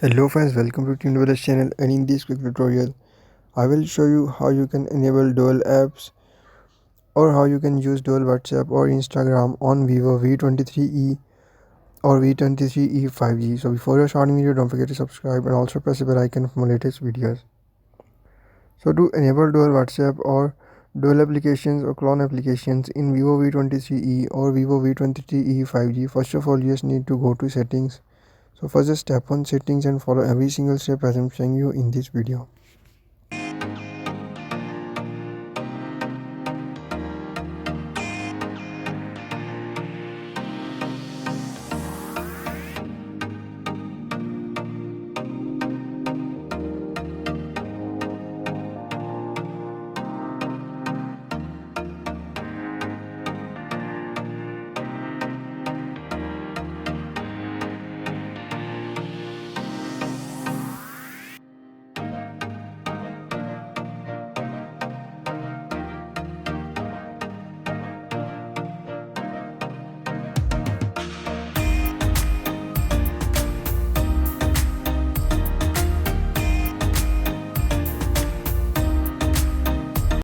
Hello friends, welcome to Team channel, and in this quick tutorial I will show you how you can enable dual apps or how you can use dual WhatsApp or Instagram on Vivo V23e or V23e 5G. So before you starting video, don't forget to subscribe and also press the bell icon for more latest videos. So to enable dual WhatsApp or dual applications or clone applications in Vivo V23e or Vivo V23e 5G, first of all you just need to go to settings. So first just tap on settings and follow every single step as I'm showing you in this video.